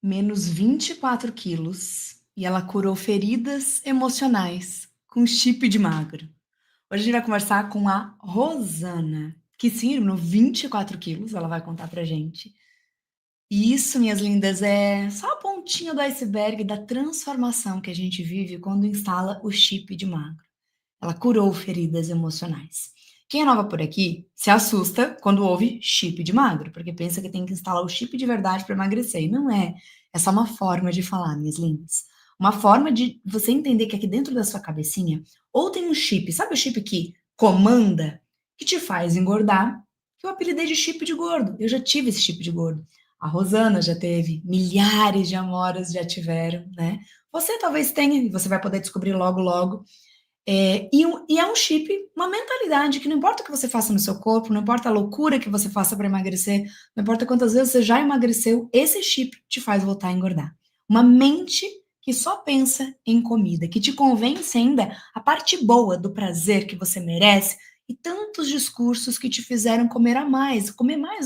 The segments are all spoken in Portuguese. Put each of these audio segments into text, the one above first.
menos 24 quilos e ela curou feridas emocionais com chip de magro. Hoje a gente vai conversar com a Rosana, que sim, eliminou 24 quilos, ela vai contar pra gente. E isso, minhas lindas, é só a pontinha do iceberg da transformação que a gente vive quando instala o chip de magro. Ela curou feridas emocionais. Quem é nova por aqui se assusta quando ouve chip de magro, porque pensa que tem que instalar o chip de verdade para emagrecer. E não é. É só uma forma de falar, minhas lindas. Uma forma de você entender que aqui dentro da sua cabecinha, ou tem um chip, sabe o chip que comanda, que te faz engordar, que eu apelidei de chip de gordo. Eu já tive esse chip de gordo. A Rosana já teve, milhares de amoras já tiveram, né? Você talvez tenha, e você vai poder descobrir logo, logo. E é um chip, uma mentalidade que não importa o que você faça no seu corpo, não importa a loucura que você faça para emagrecer, não importa quantas vezes você já emagreceu, esse chip te faz voltar a engordar. Uma mente que só pensa em comida, que te convence ainda a parte boa do prazer que você merece e tantos discursos que te fizeram comer mais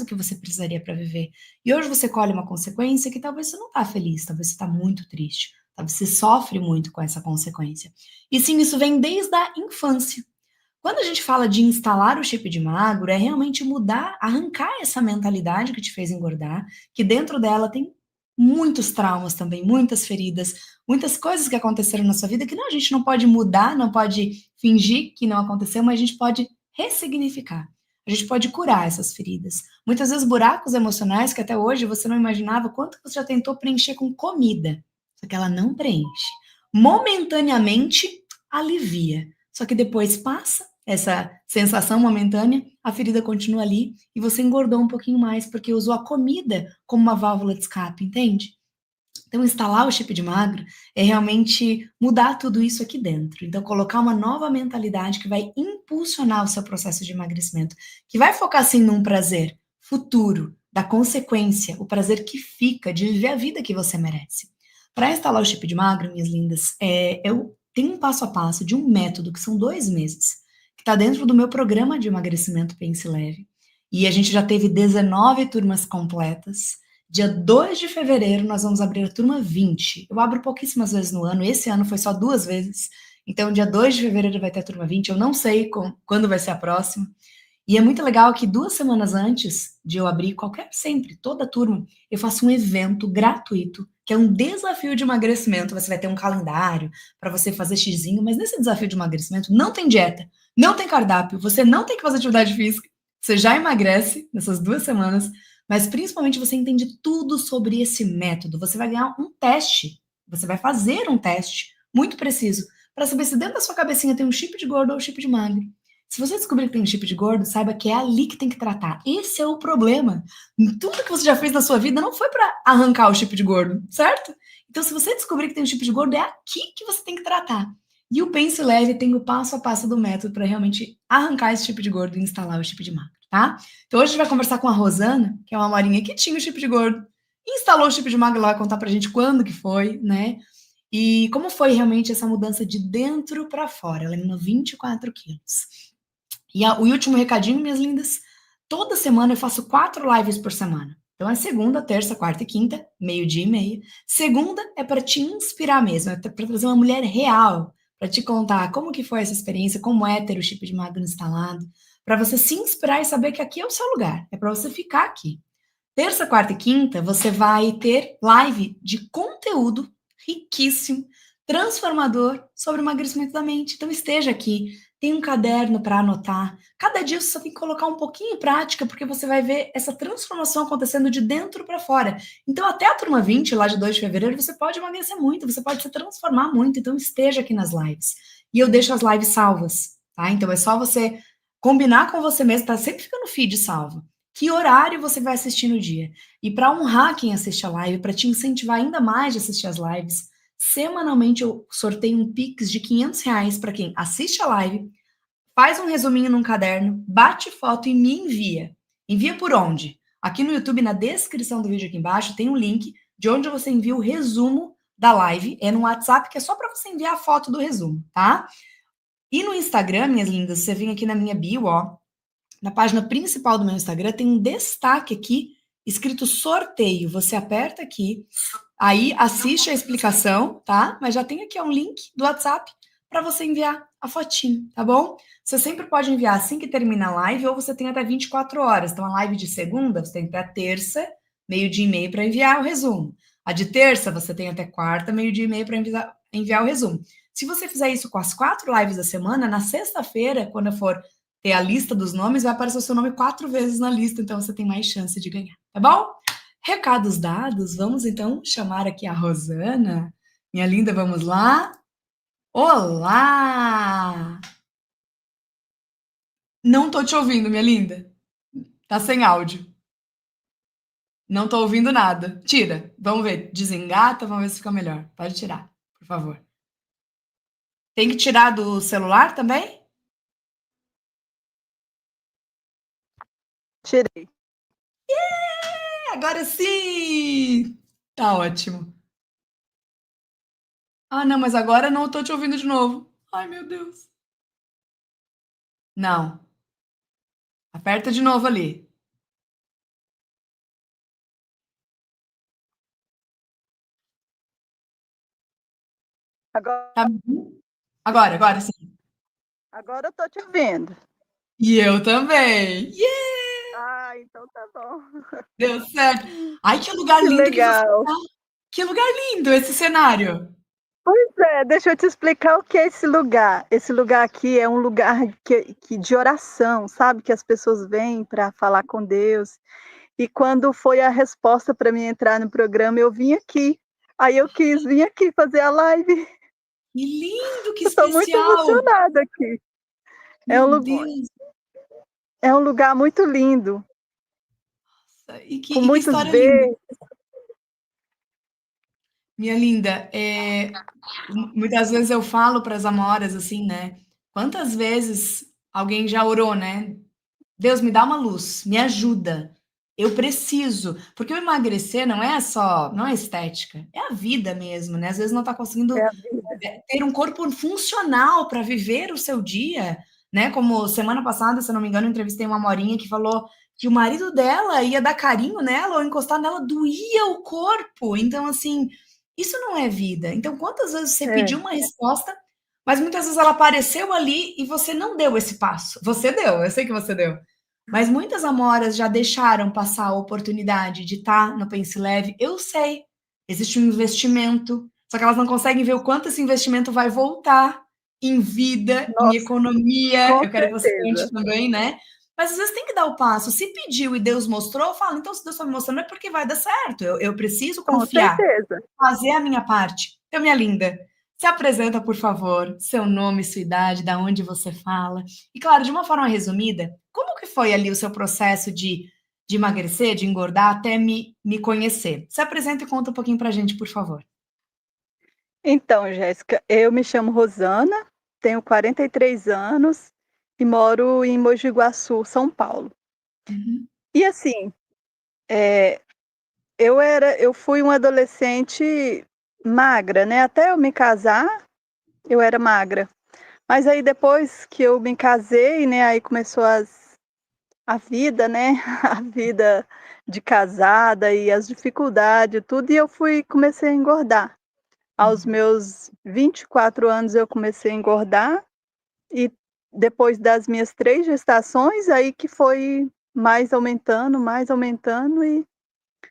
do que você precisaria para viver. E hoje você colhe uma consequência que talvez você não está feliz, talvez você está muito triste, talvez você sofre muito com essa consequência. E sim, isso vem desde a infância. Quando a gente fala de instalar o chip de magro, é realmente mudar, arrancar essa mentalidade que te fez engordar, que dentro dela tem muitos traumas também, muitas feridas, muitas coisas que aconteceram na sua vida que não, a gente não pode mudar, não pode fingir que não aconteceu, mas a gente pode ressignificar. A gente pode curar essas feridas. Muitas vezes buracos emocionais que até hoje você não imaginava quanto você já tentou preencher com comida, só que ela não preenche. Momentaneamente alivia, só que depois passa essa sensação momentânea, a ferida continua ali e você engordou um pouquinho mais porque usou a comida como uma válvula de escape, entende? Então, instalar o chip de magro é realmente mudar tudo isso aqui dentro. Então, colocar uma nova mentalidade que vai impulsionar o seu processo de emagrecimento, que vai focar sim num prazer futuro, da consequência, o prazer que fica de viver a vida que você merece. Para instalar o chip de magro, minhas lindas, eu tenho um passo a passo de um método que são 2 meses, que está dentro do meu programa de emagrecimento Pense Leve. E a gente já teve 19 turmas completas. Dia 2 de fevereiro, nós vamos abrir a turma 20. Eu abro pouquíssimas vezes no ano, esse ano foi só 2 vezes. Então, dia 2 de fevereiro vai ter a turma 20. Eu não sei quando vai ser a próxima. E é muito legal que 2 semanas antes de eu abrir, sempre, toda a turma, eu faço um evento gratuito, que é um desafio de emagrecimento. Você vai ter um calendário para você fazer xizinho, mas nesse desafio de emagrecimento não tem dieta, não tem cardápio, você não tem que fazer atividade física, você já emagrece nessas 2 semanas, mas principalmente você entende tudo sobre esse método. Você vai ganhar um teste, você vai fazer um teste muito preciso para saber se dentro da sua cabecinha tem um chip de gordo ou um chip de magro. Se você descobrir que tem um chip de gordo, saiba que é ali que tem que tratar. Esse é o problema. Tudo que você já fez na sua vida não foi para arrancar o chip de gordo, certo? Então, se você descobrir que tem um chip de gordo, é aqui que você tem que tratar. E o Pense Leve tem o passo a passo do método para realmente arrancar esse chip de gordo e instalar o chip de magro, tá? Então, hoje a gente vai conversar com a Rosana, que é uma morinha que tinha o chip de gordo, instalou o chip de magro, ela vai contar pra gente quando que foi, né? E como foi realmente essa mudança de dentro para fora. Ela eliminou 24 quilos. E o último recadinho, minhas lindas, toda semana eu faço 4 lives por semana. Então é segunda, terça, quarta e quinta, meio-dia e meia. Segunda é para te inspirar mesmo, é para trazer uma mulher real, para te contar como que foi essa experiência, como é ter o chip de magro instalado, para você se inspirar e saber que aqui é o seu lugar, é para você ficar aqui. Terça, quarta e quinta, você vai ter live de conteúdo riquíssimo, transformador sobre o emagrecimento da mente. Então esteja aqui, tem um caderno para anotar. Cada dia você só tem que colocar um pouquinho em prática, porque você vai ver essa transformação acontecendo de dentro para fora. Então, até a turma 20, lá de 2 de fevereiro, você pode emagrecer muito, você pode se transformar muito. Então, esteja aqui nas lives. E eu deixo as lives salvas, tá? Então, é só você combinar com você mesmo, tá? Sempre fica no feed salvo. Que horário você vai assistir no dia? E para honrar quem assiste a live, para te incentivar ainda mais de assistir as lives, semanalmente eu sorteio um Pix de R$ 500 para quem assiste a live, faz um resuminho num caderno, bate foto e me envia. Envia por onde? Aqui no YouTube, na descrição do vídeo aqui embaixo, tem um link de onde você envia o resumo da live. É no WhatsApp, que é só para você enviar a foto do resumo, tá? E no Instagram, minhas lindas, você vem aqui na minha bio, ó. Na página principal do meu Instagram tem um destaque aqui escrito sorteio. Você aperta aqui Aí assiste a explicação, tá? Mas já tem aqui um link do WhatsApp para você enviar a fotinho, tá bom? Você sempre pode enviar assim que termina a live ou você tem até 24 horas. Então, a live de segunda, você tem até terça, meio-dia e meio para enviar o resumo. A de terça, você tem até quarta, meio-dia e meio para enviar o resumo. Se você fizer isso com as 4 lives da semana, na sexta-feira, quando eu for ter a lista dos nomes, vai aparecer o seu nome 4 vezes na lista, então você tem mais chance de ganhar, tá bom? Recados dados, vamos então chamar aqui a Rosana. Minha linda, vamos lá? Olá! Não tô te ouvindo, minha linda. Tá sem áudio. Não tô ouvindo nada. Tira. Vamos ver. Desengata, vamos ver se fica melhor. Pode tirar, por favor. Tem que tirar do celular também? Tirei. Agora sim! Tá ótimo. Ah, não, mas agora não tô te ouvindo de novo. Ai, meu Deus. Não. Aperta de novo ali. Agora, Tá. Agora sim. agora eu tô te ouvindo. E eu também. Yeah! Ah, então tá bom. Deu certo. Ai, que lugar Que lindo que você legal. tá. Que lugar lindo esse cenário. Pois é, deixa eu te explicar o que é esse lugar. Esse lugar aqui é um lugar de oração, sabe? Que as pessoas vêm para falar com Deus. E quando foi a resposta para mim entrar no programa, eu vim aqui. Aí eu quis vir aqui fazer a live. Que lindo, que Eu estou muito especial. emocionada aqui. É Meu um, Deus. é um lugar muito lindo, com E que muitos história linda. verdes. Minha linda, muitas vezes eu falo para as amoras assim, né? Quantas vezes alguém já orou, né? Deus me dá uma luz, me ajuda. Eu preciso, porque o emagrecer não é estética, é a vida mesmo, né? Às vezes não está É conseguindo a vida. ter um corpo funcional para viver o seu dia, né? Como semana passada, se eu não me engano, eu entrevistei uma morinha que falou que o marido dela ia dar carinho nela ou encostar nela, doía o corpo. Então, assim, isso não é vida. Então, quantas vezes você É. pediu uma resposta, mas muitas vezes ela apareceu ali e você não deu esse passo. Você deu, eu sei que você deu. Mas muitas amoras já deixaram passar a oportunidade de estar no Pense Leve. Eu sei, existe um investimento, só que elas não conseguem ver o quanto esse investimento vai voltar em vida, em Nossa, economia. com Eu quero que você conte certeza, também, né? Mas às vezes tem que dar o passo. Se pediu e Deus mostrou, fala, então se Deus está me mostrando é porque vai dar certo. Eu preciso com confiar, certeza. fazer a minha parte. Então, minha linda, se apresenta, por favor, seu nome, sua idade, da onde você fala. E, claro, de uma forma resumida, como que foi ali o seu processo de emagrecer, de engordar, até me conhecer? Se apresenta e conta um pouquinho pra gente, por favor. Então, Jéssica, eu me chamo Rosana, tenho 43 anos e moro em Mogi Guaçu, São Paulo. Uhum. E assim, eh, eu fui uma adolescente magra, né, até eu me casar, eu era magra. Mas aí depois que eu me casei, né, aí começou a vida, né, a vida de casada e as dificuldades tudo, e eu comecei a engordar. Aos Uhum. meus 24 anos eu comecei a engordar e depois das minhas 3 gestações, aí que foi mais aumentando e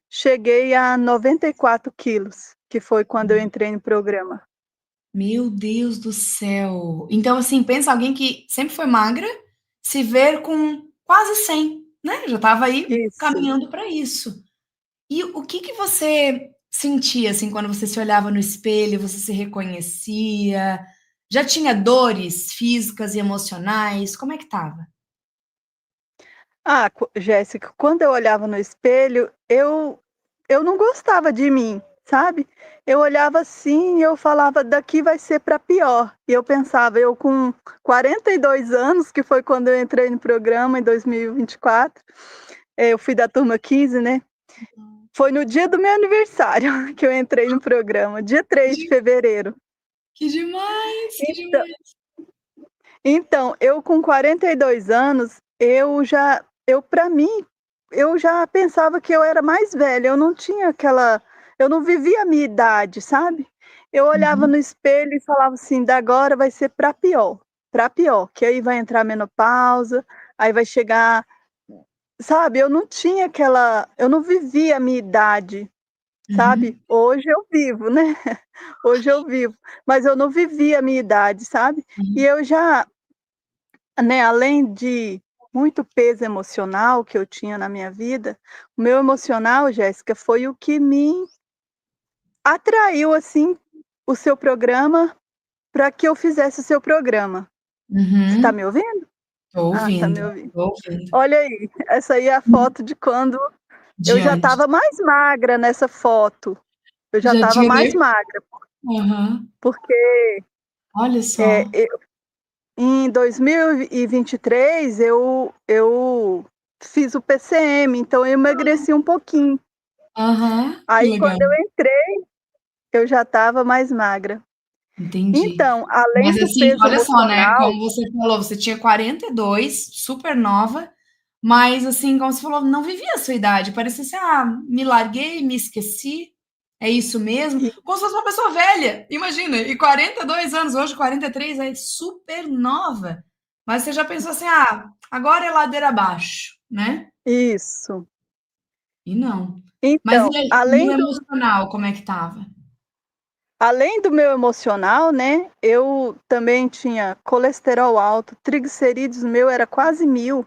cheguei a 94 quilos, que foi quando eu entrei no programa. Meu Deus do céu. Então, assim, pensa alguém que sempre foi magra, se ver com quase 100, né? Já estava aí Isso. caminhando para isso. E o que que você sentia, assim, quando você se olhava no espelho, você se reconhecia? Já tinha dores físicas e emocionais? Como é que estava? Ah, Jéssica, quando eu olhava no espelho, eu não gostava de mim, sabe. Eu olhava assim e eu falava: "Daqui vai ser para pior". E eu pensava, eu com 42 anos, que foi quando eu entrei no programa em 2024, eu fui da turma 15, né, foi no dia do meu aniversário que eu entrei no programa, dia Que 3 de de fevereiro. que demais, que Então demais. então, eu com 42 anos, eu para mim, eu já pensava que eu era mais velha, eu não tinha aquela eu não vivia a minha idade, sabe. Eu olhava Uhum, no espelho e falava assim: "Da agora vai ser para pior, que aí vai entrar a menopausa, aí vai chegar", sabe, eu não vivia a minha idade, sabe. uhum, Hoje eu vivo, né, hoje eu vivo, mas eu não vivi a minha idade, sabe. E uhum, eu já, né, além de muito peso emocional que eu tinha na minha vida, o meu emocional, Jéssica, foi o que me atraiu, assim, o seu programa para que eu fizesse o seu programa. Você está uhum. me ouvindo? Tô Ah, está ouvindo, me ouvindo. tô ouvindo. Olha aí, essa aí é a foto de quando eu já Diante. estava mais magra nessa foto, eu já Já estava tinha mais nem magra, aham. porque, Olha só. eu em 2023 eu fiz o PCM, então eu emagreci um pouquinho. Aham, que Aí legal. quando eu entrei, eu já estava mais magra. Entendi. Então, além Mas do assim, peso olha só, né, emocional, como você falou, você tinha 42, super nova, mas assim, como você falou, não vivia a sua idade, parecia assim: "Ah, me larguei, me esqueci, é isso mesmo", e como se fosse uma pessoa velha, imagina, e 42 anos, hoje 43, é super nova, mas você já pensou assim: "Ah, agora é ladeira abaixo", né? isso. E não. Mas Então, e aí, e o emocional, como é que estava? além do meu emocional, né, eu também tinha colesterol alto, triglicerídeos meu era quase 1000,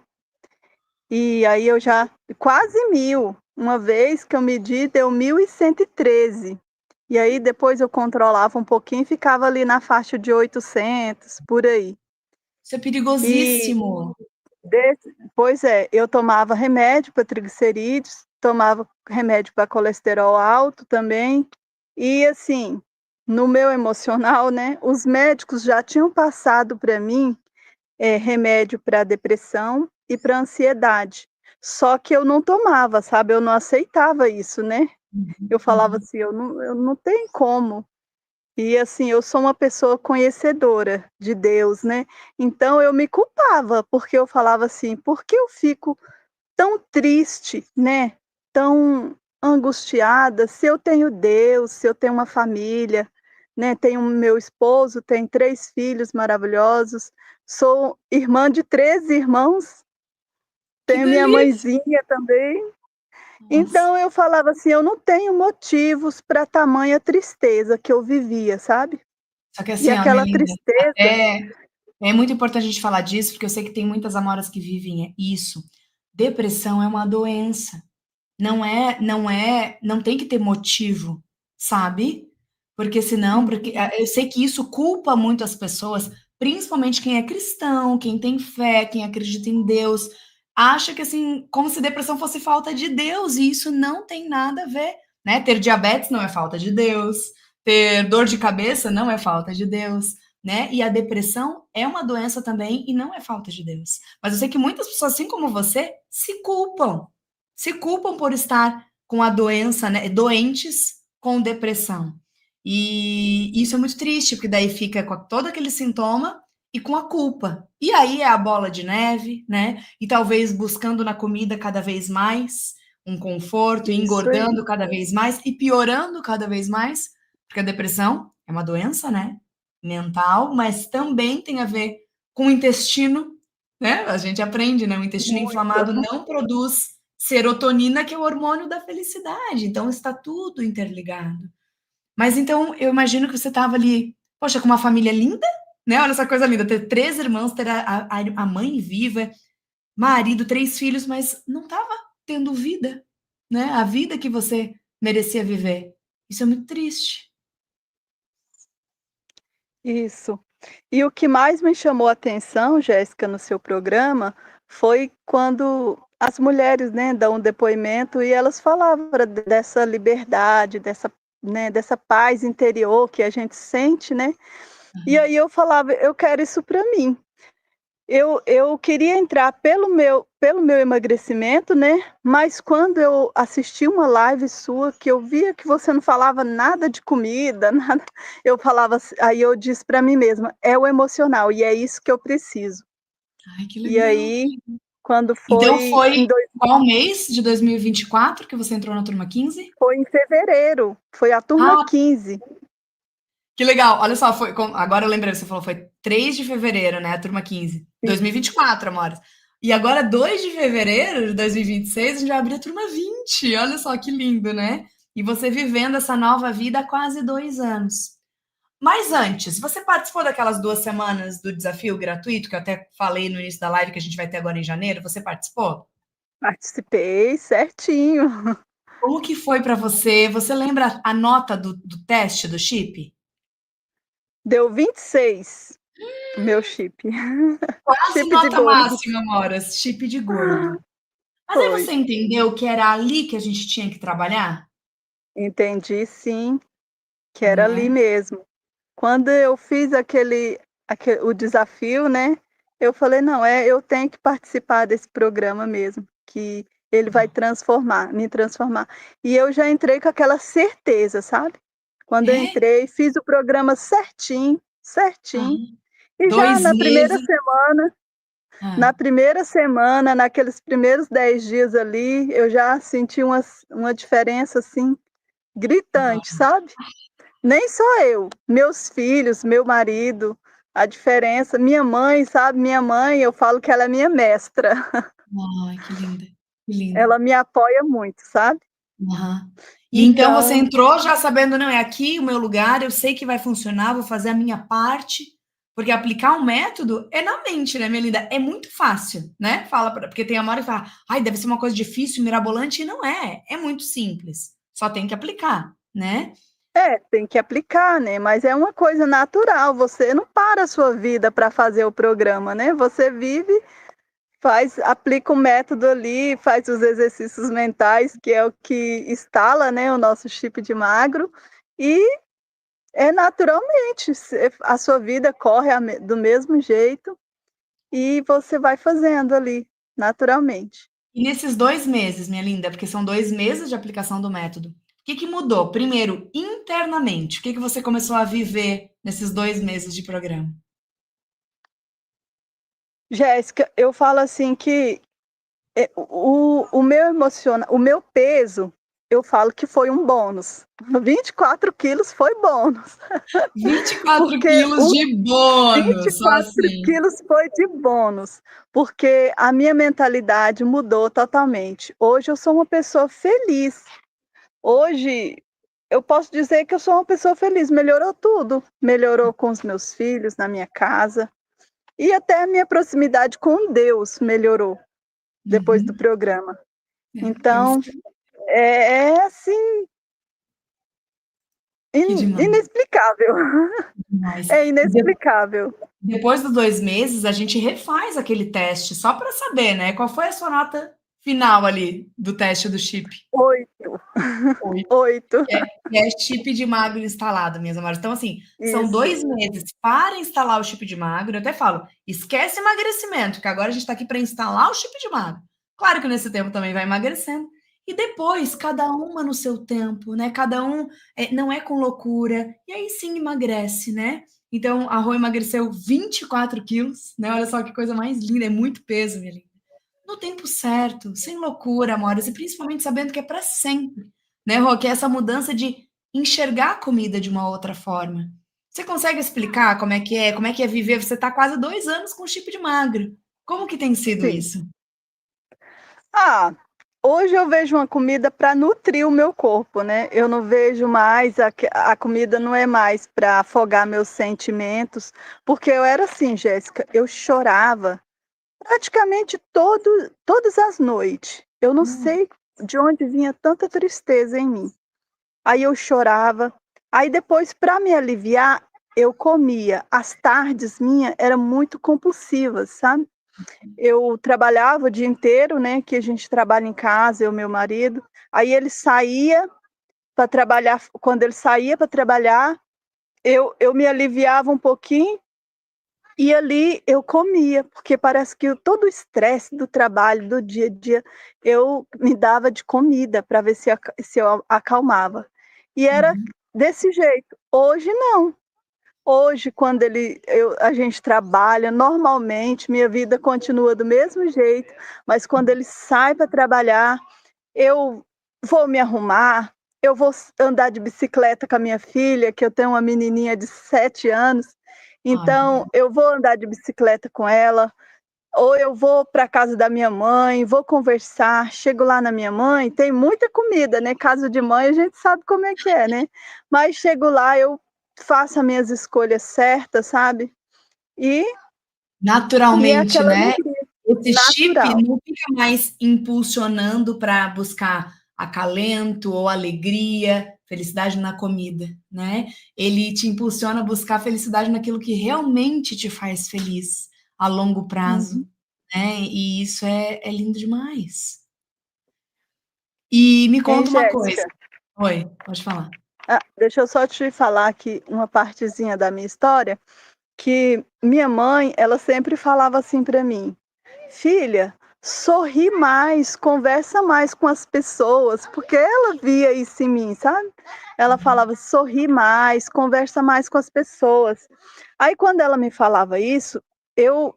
e aí eu já quase 1000. Uma vez que eu medi deu 1113. E aí depois eu controlava um pouquinho e ficava ali na faixa de 800, por aí. Isso é E perigosíssimo. pois é, eu tomava remédio para triglicerídeos, tomava remédio para colesterol alto também, e assim, no meu emocional, né, os médicos já tinham passado para mim, remédio para depressão e para ansiedade, só que eu não tomava, sabe, eu não aceitava isso, né. Eu Uhum, falava uhum. assim: "Eu não tenho como". E assim, eu sou uma pessoa conhecedora de Deus, né, então eu me culpava, porque eu falava assim: "Por que eu fico tão triste, né, tão angustiada, se eu tenho Deus, se eu tenho uma família, né, tenho meu esposo, tenho 3 filhos maravilhosos, sou irmã de 13 irmãos, Que tenho minha delícia! mãezinha também". Nossa. Então eu falava assim: "Eu não tenho motivos para tamanha tristeza que eu vivia", sabe. Só que E assim, ó, minha aquela linda, tristeza é muito importante a gente falar disso, porque eu sei que tem muitas amoras que vivem isso. Depressão é uma doença. Não tem que ter motivo, sabe? Porque senão, porque uhum, eu sei que isso culpa muito as pessoas, principalmente quem é cristão, quem tem fé, quem acredita em Deus, acha que assim, como se depressão fosse falta de Deus, e isso não tem nada a ver, né? Ter diabetes não é falta de Deus, ter dor de cabeça não é falta de Deus, né? E a depressão é uma doença também e não é falta de Deus. Mas eu sei que muitas pessoas, assim como você, se culpam por estar com a doença, né, doentes com depressão. E isso é muito triste, porque daí fica com todo aquele sintoma e com a culpa. E aí é a bola de neve, né? E talvez buscando na comida cada vez mais um conforto, e isso aí, engordando cada vez mais e piorando cada vez mais, porque a depressão é uma doença, né, mental, mas também tem a ver com o intestino, né? A gente aprende, né? O intestino inflamado muito. não produz serotonina, que é o hormônio da felicidade. Então está tudo interligado. Mas então eu imagino que você estava ali, poxa, com uma família linda, né? Olha essa coisa linda, ter 3 irmãos, ter a mãe viva, marido, 3 filhos, mas não estava tendo vida, né? A vida que você merecia viver. Isso é muito triste. Isso. E o que mais me chamou a atenção, Jéssica, no seu programa, foi quando as mulheres, né, dão um depoimento e elas falavam dessa liberdade, dessa paz interior que a gente sente, né. E aí eu falava: "Eu quero isso para mim". Eu queria entrar pelo meu emagrecimento, né, mas quando eu assisti uma live sua que eu via que você não falava nada de comida, nada, eu falava aí eu disse para mim mesma: "É o emocional e é isso que eu preciso". Ai, que E legal. aí, quando Então foi foi qual mês de 2024 que você entrou na turma 15? foi em fevereiro, foi a turma Ah, 15. que legal. Olha só, agora eu lembrei, você falou, foi 3 de fevereiro, né, a turma 15. Sim. 2024, amores. E agora, 2 de fevereiro de 2026, a gente vai abrir a turma 20. Olha só que lindo, né? E você vivendo essa nova vida há quase 2 anos. Mas antes, você participou daquelas 2 semanas do desafio gratuito, que eu até falei no início da live que a gente vai ter agora em janeiro? Você participou? Participei certinho. Como que foi para você? Você lembra a nota do teste do chip? Deu 26, meu chip. Quase Chip de nota gordo. máxima, Moras, chip de gordo. Mas aí Foi. você entendeu que era ali que a gente tinha que trabalhar? Entendi sim, que era ali Né? mesmo. Quando eu fiz o desafio, né, eu falei: "Não, eu tenho que participar desse programa mesmo, que ele vai me transformar". E eu já entrei com aquela certeza, sabe. Quando eu É? entrei, fiz o programa certinho, certinho, Aham. e já 2 meses. na Hã. primeira semana, naqueles primeiros 10 dias ali, eu já senti uma diferença, assim, gritante, Uau. sabe. Nem só eu, meus filhos, meu marido, a diferença minha mãe, sabe, minha mãe, eu falo que ela é minha mestra, Ai, que linda, que linda. ela me apoia muito, sabe. Aham. E então você Então entrou já sabendo: "Não, é aqui o meu lugar, eu sei que vai funcionar, vou fazer a minha parte", porque aplicar um método é na mente, né, minha linda? É muito fácil, né, fala pra porque tem a hora que fala: "Ai, deve ser uma coisa difícil, mirabolante", e não é, é muito simples, só tem que aplicar, né. tem que aplicar, né, mas é uma coisa natural, você não para a sua vida para fazer o programa, né, você vive, aplica o método ali, faz os exercícios mentais, que é o que instala, né, o nosso chip de magro, e é naturalmente, a sua vida corre do mesmo jeito e você vai fazendo ali, naturalmente. E nesses 2 meses, minha linda, porque são 2 meses de aplicação do método, o que que mudou? Primeiro, internamente, o que que você começou a viver nesses 2 meses de programa? Jéssica, eu falo assim que, o meu peso, eu falo que foi um bônus. 24 quilos foi bônus, 24 porque quilos o de vinte e bônus, só quatro assim. quilos foi de bônus, porque a minha mentalidade mudou totalmente. Hoje eu sou uma pessoa feliz. Hoje eu posso dizer que eu sou uma pessoa feliz, melhorou tudo, melhorou com os meus filhos, na minha casa, e até a minha proximidade com Deus melhorou depois do Uhum. programa. É, eu Então, é assim, que demais, inexplicável, demais. é E de inexplicável. depois dos 2 meses, a gente refaz aquele teste, só para saber, né, qual foi a sua nota final ali, do teste do chip? 8, 8. 8, Que é chip de magro instalado, minhas amadas. Então, assim, são isso, 2 meses para instalar o chip de magro. Eu até falo, esquece emagrecimento, que agora a gente está aqui para instalar o chip de magro. Claro que nesse tempo também vai emagrecendo. E depois, cada uma no seu tempo, né? Cada um não é com loucura. E aí sim emagrece, né? Então, a Rô emagreceu 24 quilos, né? Olha só que coisa mais linda, é muito peso, minha linda. No tempo certo, sem loucura, amores, e principalmente sabendo que é para sempre, né, Rô? Que é essa mudança de enxergar a comida de uma outra forma. Você consegue explicar como é que é? Como é que é viver? Você está quase 2 anos com chip de magro. Como que tem sido sim. isso? Ah, hoje eu vejo uma comida para nutrir o meu corpo, né, eu não vejo mais a comida não é mais para afogar meus sentimentos, porque eu era assim, Jéssica, eu chorava praticamente todas as noites. Eu não Hum, sei de onde vinha tanta tristeza em mim. Aí eu chorava, aí depois para me aliviar, eu comia. As tardes minha era muito compulsivas, sabe. Eu trabalhava o dia inteiro, né, que a gente trabalha em casa, eu e meu marido, aí ele saía para trabalhar, quando ele saía para trabalhar, eu me aliviava um pouquinho, e ali eu comia, porque parece que todo o estresse do trabalho, do dia a dia, eu me dava de comida para ver se eu acalmava. E era uhum. desse jeito. Hoje não. Hoje, quando a gente trabalha normalmente, minha vida continua do mesmo jeito, mas quando ele sai para trabalhar, eu vou me arrumar, eu vou andar de bicicleta com a minha filha, que eu tenho uma menininha de 7 anos, Ai, então eu vou andar de bicicleta com ela, ou eu vou para casa da minha mãe, vou conversar, chego lá na minha mãe, tem muita comida, né, casa de mãe a gente sabe como é, né. Mas chego lá, eu faço as minhas escolhas certas, sabe, e é naturalmente, aquela né? alegria, Esse chip natural. não fica mais impulsionando para buscar acalento ou alegria, felicidade na comida, né? Ele te impulsiona a buscar felicidade naquilo que realmente te faz feliz a longo prazo, Uhum. né? E isso é lindo demais. E me Hein, conta uma coisa. Jéssica? Oi, pode falar. Ah, deixa eu só te falar aqui uma partezinha da minha história, que minha mãe, ela sempre falava assim para mim: "Filha, sorri mais, conversa mais com as pessoas", porque ela via isso em mim, sabe. Ela falava: "Sorri mais, conversa mais com as pessoas". Aí quando ela me falava isso, eu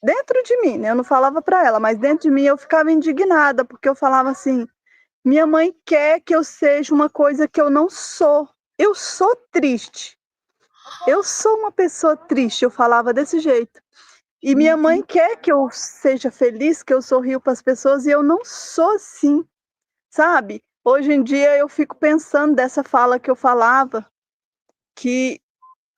dentro de mim, né, eu não falava para ela, mas dentro de mim eu ficava indignada, porque eu falava assim: "Minha mãe quer que eu seja uma coisa que eu não sou. Eu sou triste, eu sou uma pessoa triste", eu falava desse jeito. E Meu minha mãe Deus, quer que eu seja feliz, que eu sorrio para as pessoas e eu não sou assim, sabe. Hoje em dia eu fico pensando dessa fala que eu falava, que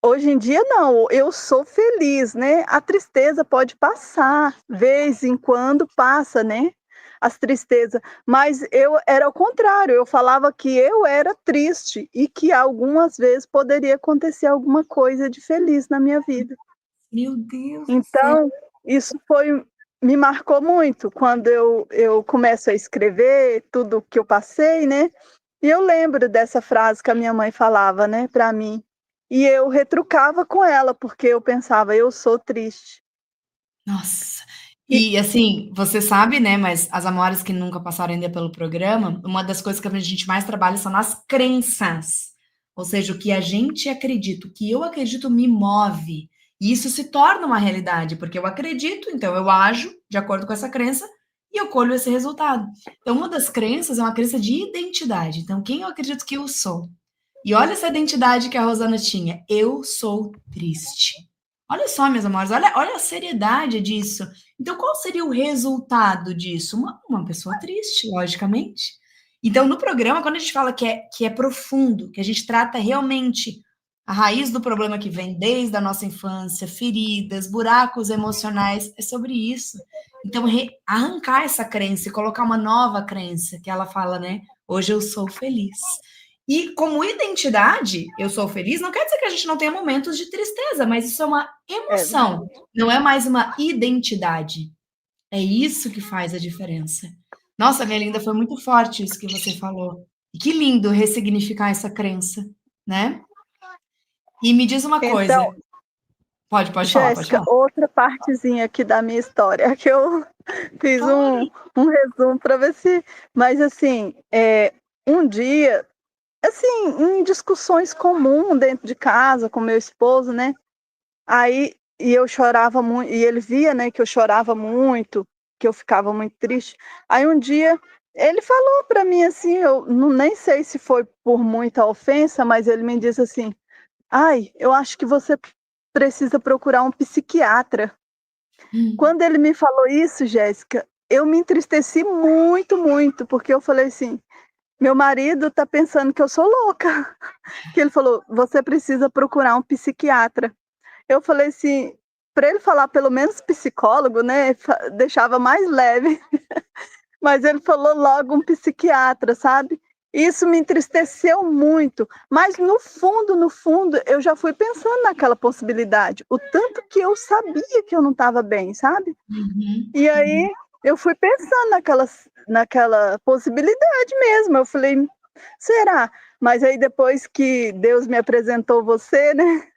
hoje em dia não, eu sou feliz, né, a tristeza pode passar, vez em quando passa, né, as tristezas, mas eu era o contrário, eu falava que eu era triste e que algumas vezes poderia acontecer alguma coisa de feliz na minha vida. meu Deus do céu. Então, isso me marcou muito quando eu começo a escrever tudo o que eu passei, né, e eu lembro dessa frase que a minha mãe falava, né, para mim, e eu retrucava com ela, porque eu pensava: "Eu sou triste". Nossa. E E assim, você sabe, né, mas as amoras que nunca passaram ainda pelo programa, uma das coisas que a gente mais trabalha são nas crenças. Ou seja, o que a gente acredita, o que eu acredito me move. E isso se torna uma realidade, porque eu acredito, então eu ajo de acordo com essa crença e eu colho esse resultado. Então, uma das crenças é uma crença de identidade. Então, quem eu acredito que eu sou? E olha essa identidade que a Rosana tinha. Eu sou triste. Olha só, meus amores, olha a seriedade disso. Então, qual seria o resultado disso? Uma pessoa triste, logicamente. Então, no programa, quando a gente fala que é profundo, que a gente trata realmente a raiz do problema que vem desde a nossa infância, feridas, buracos emocionais, é sobre isso. Então, arrancar essa crença e colocar uma nova crença, que ela fala, né? Hoje eu sou feliz. E como identidade, eu sou feliz, não quer dizer que a gente não tenha momentos de tristeza, mas isso é uma é emoção, verdade. não é mais uma identidade. É isso que faz a diferença. Nossa, minha linda, foi muito forte isso que você falou. E que lindo ressignificar essa crença, né? E me diz uma coisa. Então, Pode falar, pode Jéssica, falar. outra partezinha aqui da minha história, que eu fiz Claro. um resumo para ver se mas assim, um dia, assim, em discussões comum dentro de casa com meu esposo, né, aí e eu chorava muito e ele via, né, que eu chorava muito, que eu ficava muito triste. Aí um dia ele falou para mim assim, eu não nem sei se foi por muita ofensa, mas ele me disse assim: "Ai, eu acho que você precisa procurar um psiquiatra". Hum. Quando ele me falou isso, Jéssica, eu me entristeci muito, muito, porque eu falei assim: "Meu marido tá pensando que eu sou louca", que ele falou: "Você precisa procurar um psiquiatra". Eu falei assim, para ele falar pelo menos psicólogo, né, deixava mais leve, mas ele falou logo um psiquiatra, sabe. Isso me entristeceu muito, mas no fundo, eu já fui pensando naquela possibilidade, o tanto que eu sabia que eu não estava bem, sabe. Uhum, E uhum. aí eu fui pensando naquela possibilidade mesmo, eu falei: "Será?". Mas aí depois que Deus me apresentou você, né,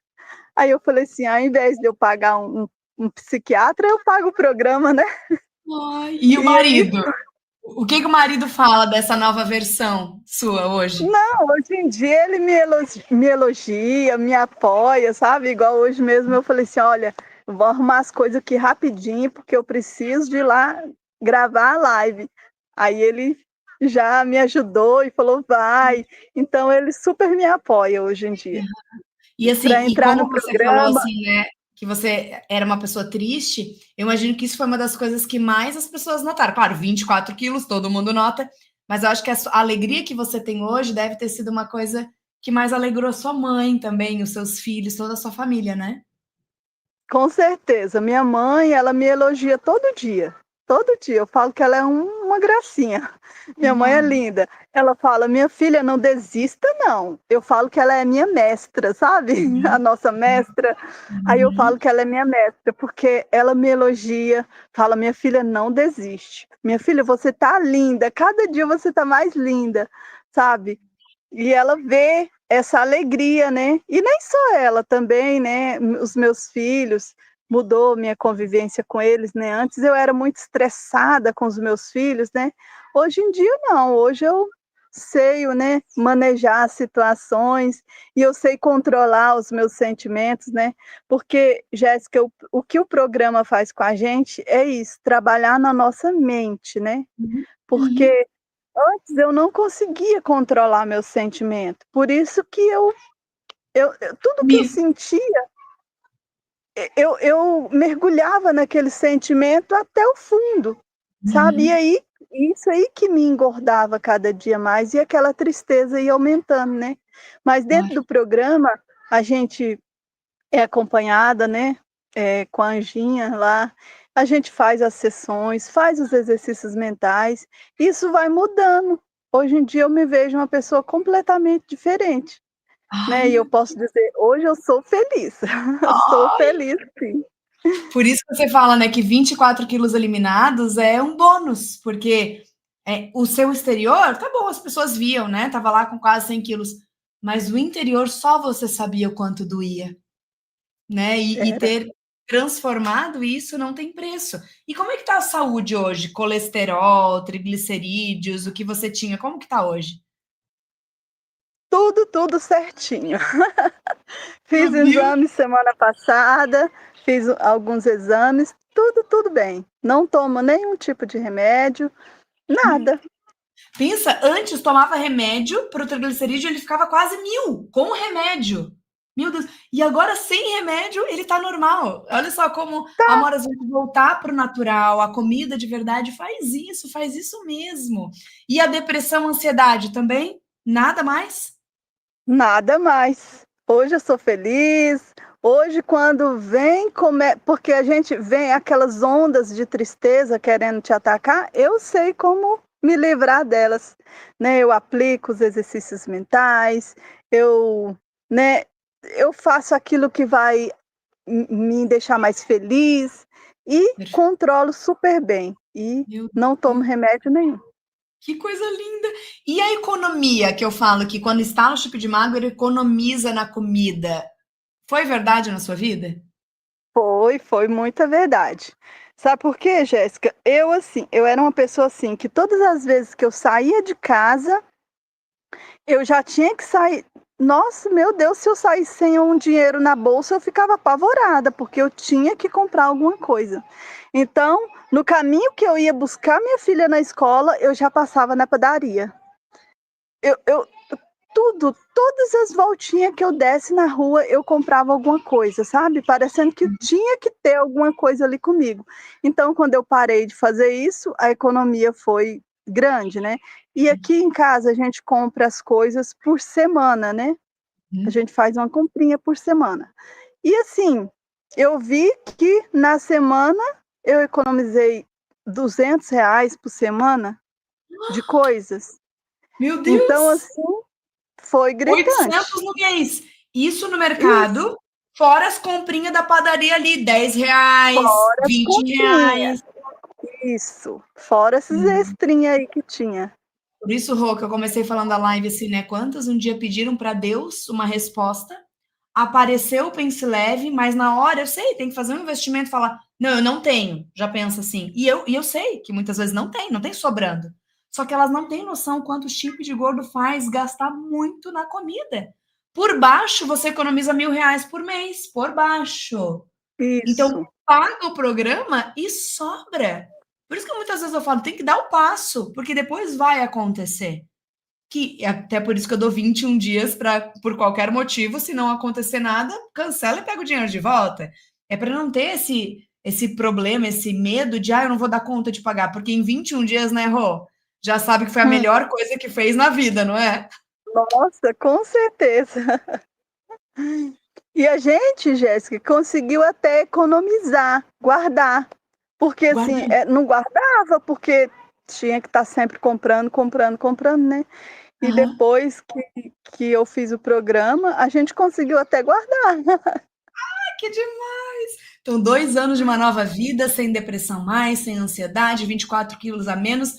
aí eu falei assim: "Ao invés de eu pagar um psiquiatra, eu pago o programa, né". Ai, e o E aí marido? O que que o marido fala dessa nova versão sua hoje? Não, hoje em dia ele me elogia, me apoia, sabe? Igual hoje mesmo eu falei assim: "Olha, eu vou arrumar as coisas aqui rapidinho, porque eu preciso de ir lá gravar a live". Aí ele já me ajudou e falou: "Vai". Então ele super me apoia hoje em dia. E assim, Para e entrar no como você falou programa, assim, né, que você era uma pessoa triste, eu imagino que isso foi uma das coisas que mais as pessoas notaram. Claro, 24 quilos, todo mundo nota, mas eu acho que a alegria que você tem hoje deve ter sido uma coisa que mais alegrou sua mãe também, os seus filhos, toda a sua família, né? com certeza. Minha mãe, ela me elogia todo dia. Todo dia. Eu falo que ela é uma gracinha. Minha mãe é Ah, linda. Ela fala: "Minha filha, não desista não". Eu falo que ela é minha mestra, sabe? A uhum, nossa mestra. Aí eu falo uhum. que ela é minha mestra, porque ela me elogia, fala: "Minha filha, não desiste. Minha filha, você tá linda, cada dia você tá mais linda", sabe? E ela vê essa alegria, né, e nem só ela, também, né, os meus filhos, mudou minha convivência com eles, né, antes eu era muito estressada com os meus filhos, né, hoje em dia não, hoje eu sei, né, manejar as situações e eu sei controlar os meus sentimentos, né, porque Jéssica, o que o programa faz com a gente é isso, trabalhar na nossa mente, né, Uhum, uhum. porque antes eu não conseguia controlar meu sentimento, por isso que eu tudo que eu Me sentia, eu mergulhava naquele sentimento até o fundo, sabe. E uhum, aí isso aí que me engordava cada dia mais e aquela tristeza ia aumentando, né. Mas dentro claro. do programa, a gente é acompanhada, né, com a anjinha lá, a gente faz as sessões, faz os exercícios mentais, isso vai mudando. Hoje em dia eu me vejo uma pessoa completamente diferente, Ai, né, e eu meu posso dizer, hoje eu sou feliz, eu sou feliz sim. por isso que você fala, né, que 24 quilos eliminados é um bônus, porque o seu exterior, tá bom, as pessoas viam, né? Tava lá com quase 100 quilos, mas o interior só você sabia o quanto doía, né? E Era ter transformado isso não tem preço. E como é que tá a saúde hoje? Colesterol, triglicerídeos, o que você tinha, como que tá hoje? tudo, tudo certinho. Ah, Fiz viu? exame semana passada, fiz alguns exames, tudo, tudo bem. Não tomo nenhum tipo de remédio, nada. Pensa, antes tomava remédio para o triglicerídeo, ele ficava quase 1000 com o remédio. Meu Deus. E agora sem remédio, ele tá normal. Olha só como amor, às vezes voltar para o natural, a comida de verdade faz isso mesmo. E a depressão, a ansiedade também? Nada mais? Nada mais. Hoje eu sou feliz, hoje quando vem porque a gente vem aquelas ondas de tristeza querendo te atacar, eu sei como me livrar delas, né, eu aplico os exercícios mentais, eu, né, eu faço aquilo que vai me deixar mais feliz e Perfeito. controlo super bem, e Meu não tomo Deus, remédio nenhum. que coisa linda. E a economia, que eu falo que quando está no chip de magro, economiza na comida. Foi verdade na sua vida? Foi muita verdade. Sabe por quê, Jéssica? Eu, assim, eu era uma pessoa, assim, que todas as vezes que eu saía de casa, eu já tinha que sair, nossa, meu Deus, se eu saísse sem um dinheiro na bolsa, eu ficava apavorada, porque eu tinha que comprar alguma coisa. Então, no caminho que eu ia buscar minha filha na escola, eu já passava na padaria. Eu tudo, todas as voltinhas que eu desse na rua, eu comprava alguma coisa, sabe, parecendo que tinha que ter alguma coisa ali comigo. Então, quando eu parei de fazer isso, a economia foi grande, né. E aqui em casa a gente compra as coisas por semana, né, a Hum. gente faz uma comprinha por semana. E assim, eu vi que na semana eu economizei R$ 200 por semana de coisas. Meu Então, Deus! assim, foi 800 gritante. no mês. Isso no Isso. mercado, fora as comprinhas da padaria ali, R$ 10, Fora as comprinhas, R$ 20. isso. Fora esses Hum. extrinha aí que tinha. Por isso, Rô, que eu comecei falando a live assim, né? Quantas um dia pediram para Deus uma resposta, apareceu o Pense Leve, mas na hora, eu sei, tem que fazer um investimento e falar, Não, eu não tenho, já penso assim. E eu sei que muitas vezes não tem sobrando. Só que elas não têm noção quanto o chip de gordo faz gastar muito na comida. Por baixo, você economiza R$ 1.000 por mês, por baixo. Então, Isso, paga o programa e sobra. Por isso que muitas vezes eu falo, tem que dar o passo, porque depois vai acontecer. Que até por isso que eu dou 21 dias para, por qualquer motivo, se não acontecer nada, cancela e pega o dinheiro de volta. É para não ter esse problema, esse medo de, eu não vou dar conta de pagar, porque em 21 dias, né, Rô? Já sabe que foi a hum, melhor coisa que fez na vida, não é? nossa, com certeza. E a gente, Jéssica, conseguiu até economizar, guardar, porque assim, Guarda. não guardava, porque tinha que estar sempre comprando, comprando, comprando, né. E Aham. depois que eu fiz o programa, a gente conseguiu até guardar. Que demais! Então, 2 anos de uma nova vida, sem depressão mais, sem ansiedade, 24 quilos a menos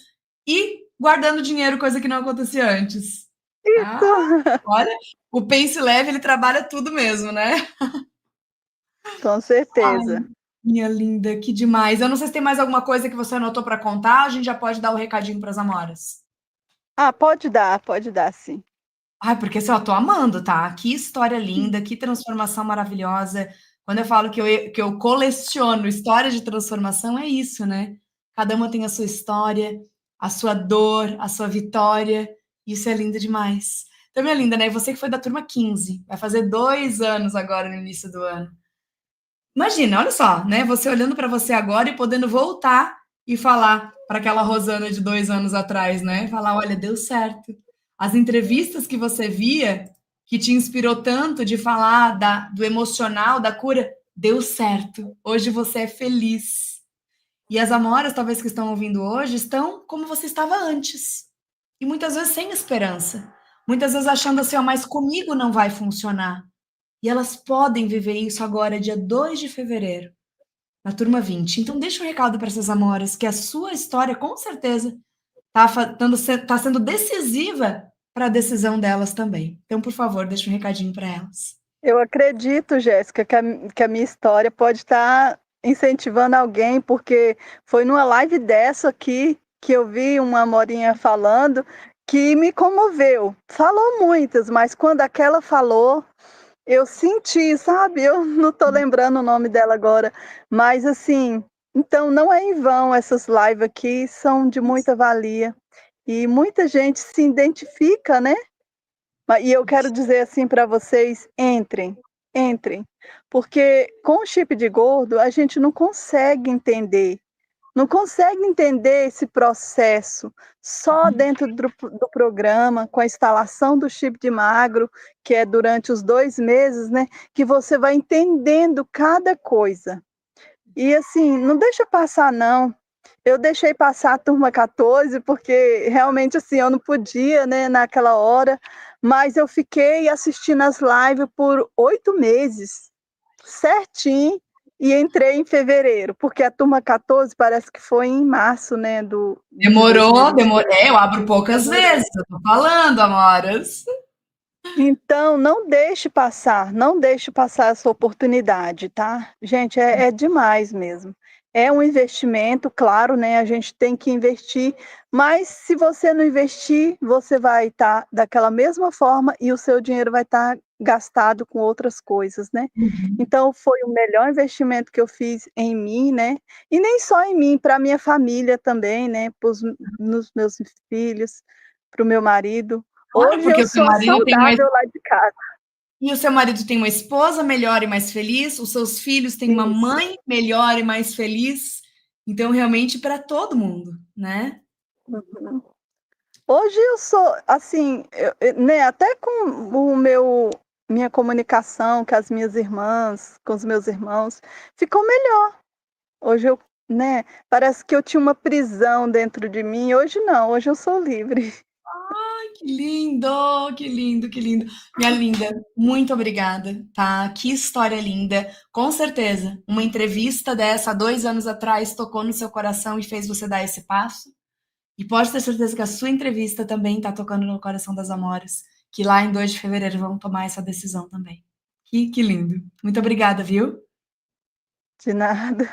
e guardando dinheiro, coisa que não acontecia antes. Ah, olha, o Pense Leve, ele trabalha tudo mesmo, né? Com Ai, certeza. minha linda, que demais. Eu não sei se tem mais alguma coisa que você anotou para contar, a gente já pode dar o recadinho para as amoras. Ah, pode dar sim. Ai, porque assim, ó, tô amando, tá? Que história linda, que transformação maravilhosa. Quando eu falo que eu coleciono histórias de transformação, é isso, né? Cada uma tem a sua história, a sua dor, a sua vitória. Isso é lindo demais. Então, minha linda, né? Você que foi da turma 15, vai fazer 2 anos agora no início do ano. Imagina, olha só, né? Você olhando para você agora e podendo voltar e falar para aquela Rosana de 2 anos atrás, né? Falar, olha, deu certo. As entrevistas que você via, que te inspirou tanto de falar do emocional, da cura, deu certo. Hoje você é feliz. E as amoras, talvez que estão ouvindo hoje, estão como você estava antes. E muitas vezes sem esperança. Muitas vezes achando assim, ó, mas comigo não vai funcionar. E elas podem viver isso agora, dia 2 de fevereiro, na turma 20. Então, deixa um recado para essas amoras, que a sua história, com certeza, tá sendo decisiva para a decisão delas também. Então, por favor, deixa um recadinho para elas. Eu acredito, Jéssica, que a minha história pode estar incentivando alguém, porque foi numa live dessa aqui que eu vi uma morinha falando que me comoveu. Falou muitas, mas quando aquela falou, eu senti, sabe? Eu não estou lembrando o nome dela agora, mas assim, então não é em vão essas lives aqui, são de muita valia. E muita gente se identifica, né? E eu quero dizer assim para vocês: entrem, entrem, porque com o chip de gordo a gente não consegue entender, não consegue entender esse processo só dentro do programa, com a instalação do chip de magro, que é durante os 2 meses, né, que você vai entendendo cada coisa. E assim, não deixa passar não. Eu deixei passar a turma 14, porque realmente, assim, eu não podia, né, naquela hora, mas eu fiquei assistindo as lives por 8 meses, certinho, e entrei em fevereiro, porque a turma 14 parece que foi em março, né, de Demorou, 2022. demorou. É, eu abro poucas Demorou. vezes, eu tô falando, amoras. Então, não deixe passar essa oportunidade, tá? Gente, é demais mesmo. É um investimento, claro, né? A gente tem que investir, mas se você não investir, você vai estar daquela mesma forma e o seu dinheiro vai estar gastado com outras coisas, né? Uhum. Então, foi o melhor investimento que eu fiz em mim, né? E nem só em mim, para minha família também, né? Nos meus filhos, para o meu marido. Claro, Hoje porque eu o seu sou a marido tem uma saudável lá de casa. e o seu marido tem uma esposa melhor e mais feliz, os seus filhos têm uma Isso. mãe melhor e mais feliz. Então, realmente, para todo mundo, né? Uhum. Hoje eu sou, assim, né, até com o meu minha comunicação com as minhas irmãs, com os meus irmãos, ficou melhor. Hoje eu, né, parece que eu tinha uma prisão dentro de mim, hoje não, hoje eu sou livre. Que lindo, que lindo, que lindo. Minha linda, muito obrigada, tá? Que história linda. Com certeza, uma entrevista dessa há 2 anos atrás tocou no seu coração e fez você dar esse passo. E pode ter certeza que a sua entrevista também está tocando no coração das amoras, que lá em 2 de fevereiro vão tomar essa decisão também. Que lindo. Muito obrigada, viu? De nada.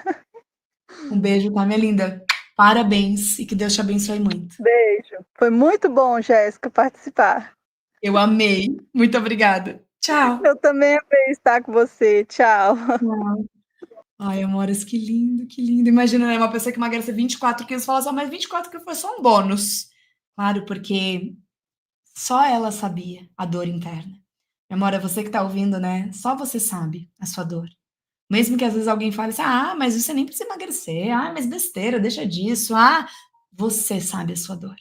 Um beijo, tá, minha linda? Parabéns e que Deus te abençoe muito. Beijo. Foi muito bom, Jéssica, participar. Eu amei. Muito obrigada. Tchau. Eu também amei estar com você. Tchau. Tchau. Ai, amores, que lindo, que lindo. Imagina, né, uma pessoa que emagrece 24 quilos e fala assim, mas 24 quilos foi só um bônus. Claro, porque só ela sabia a dor interna. Meu amor, é você que tá ouvindo, né? Só você sabe a sua dor. Mesmo que às vezes alguém fale assim, ah, mas você nem precisa emagrecer. Ah, mas besteira, deixa disso. Ah, você sabe a sua dor.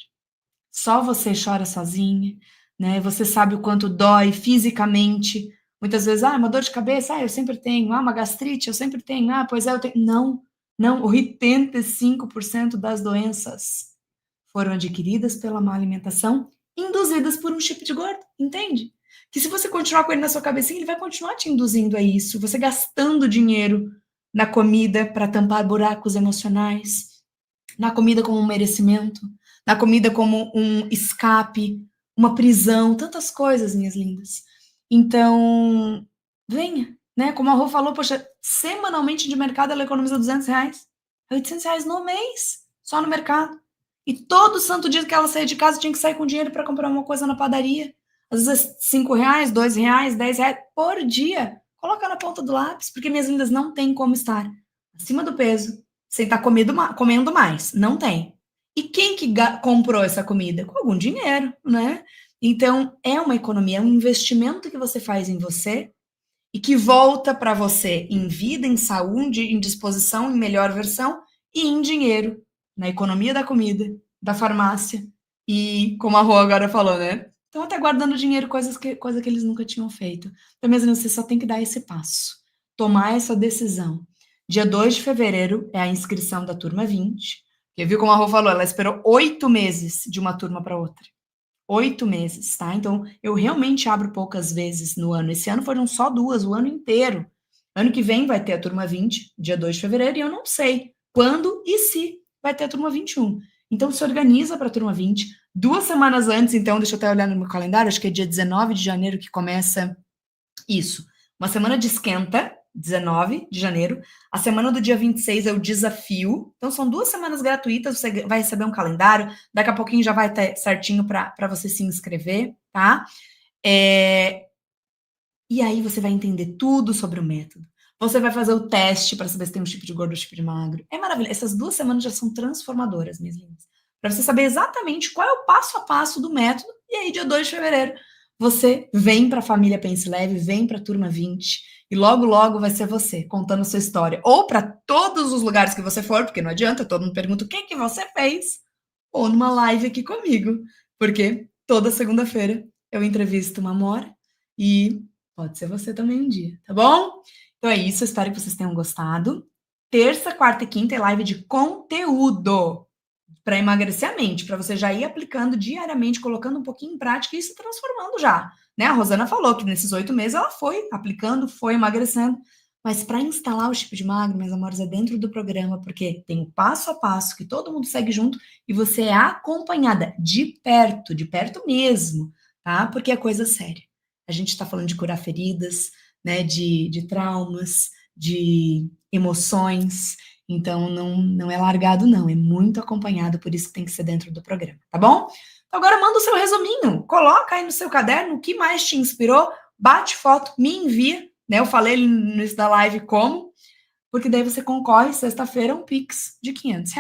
Só você chora sozinha, né? Você sabe o quanto dói fisicamente. Muitas vezes, ah, uma dor de cabeça, ah, eu sempre tenho. Ah, uma gastrite, eu sempre tenho. Ah, pois é, eu tenho. Não, não. 85% das doenças foram adquiridas pela má alimentação, induzidas por um chip de gordo, entende? Que se você continuar com ele na sua cabecinha, ele vai continuar te induzindo a isso. Você gastando dinheiro na comida para tampar buracos emocionais, na comida como um merecimento, na comida como um escape, uma prisão, tantas coisas, minhas lindas. Então, venha, né? Como a Rô falou, poxa, semanalmente de mercado ela economiza R$ 200, R$ 800 no mês, só no mercado. E todo santo dia que ela saía de casa tinha que sair com dinheiro para comprar uma coisa na padaria. Às vezes R$ 5, R$ 2, R$ 10 por dia. Coloca na ponta do lápis, porque minhas lindas não tem como estar acima do peso, sem estar comendo mais. Não tem. E quem que comprou essa comida? Com algum dinheiro, né? Então, é uma economia, é um investimento que você faz em você e que volta para você em vida, em saúde, em disposição, em melhor versão e em dinheiro, na economia da comida, da farmácia e, como a Rô agora falou, né? Estão até guardando dinheiro, coisa que eles nunca tinham feito. Então, mesmo você só tem que dar esse passo, tomar essa decisão. Dia 2 de fevereiro é a inscrição da turma 20. Porque viu como a Rô falou, ela esperou 8 meses de uma turma para outra. 8 meses, tá? Então, eu realmente abro poucas vezes no ano. Esse ano foram só 2, o ano inteiro. Ano que vem vai ter a turma 20, dia 2 de fevereiro, e eu não sei quando e se vai ter a turma 21. Então, se organiza para a turma 20. 2 semanas antes, então, deixa eu até olhar no meu calendário, acho que é dia 19 de janeiro que começa isso. Uma semana de esquenta, 19 de janeiro. A semana do dia 26 é o desafio. Então, são 2 semanas gratuitas. Você vai receber um calendário. Daqui a pouquinho já vai ter certinho para você se inscrever, tá? E aí você vai entender tudo sobre o método. Você vai fazer o teste para saber se tem um tipo de gordo ou tipo de magro. É maravilhoso. Essas 2 semanas já são transformadoras, minhas lindas. Para você saber exatamente qual é o passo a passo do método. E aí, dia 2 de fevereiro, você vem para a família Pense Leve, vem para a turma 20. E logo, logo vai ser você contando a sua história. Ou para todos os lugares que você for, porque não adianta, todo mundo pergunta o que você fez. Ou numa live aqui comigo. Porque toda segunda-feira eu entrevisto uma Amora e pode ser você também um dia, tá bom? Então é isso, eu espero que vocês tenham gostado. Terça, quarta e quinta é live de conteúdo para emagrecer a mente, para você já ir aplicando diariamente, colocando um pouquinho em prática e se transformando já. Né? A Rosana falou que nesses 8 meses ela foi aplicando, foi emagrecendo. Mas para instalar o chip de magro, meus amores, é dentro do programa, porque tem o passo a passo que todo mundo segue junto e você é acompanhada de perto mesmo, tá? Porque é coisa séria. A gente está falando de curar feridas, né? De traumas, de emoções. Então, não é largado, não. É muito acompanhado, por isso que tem que ser dentro do programa, tá bom? Então, agora manda o seu resuminho. Coloca aí no seu caderno o que mais te inspirou. Bate foto, me envia. Né? Eu falei no início da live como, porque daí você concorre sexta-feira a um Pix de R$ 500.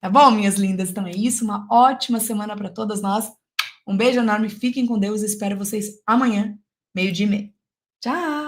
Tá bom, minhas lindas? Então é isso. Uma ótima semana para todas nós. Um beijo enorme. Fiquem com Deus. Espero vocês amanhã, 12:30. Tchau!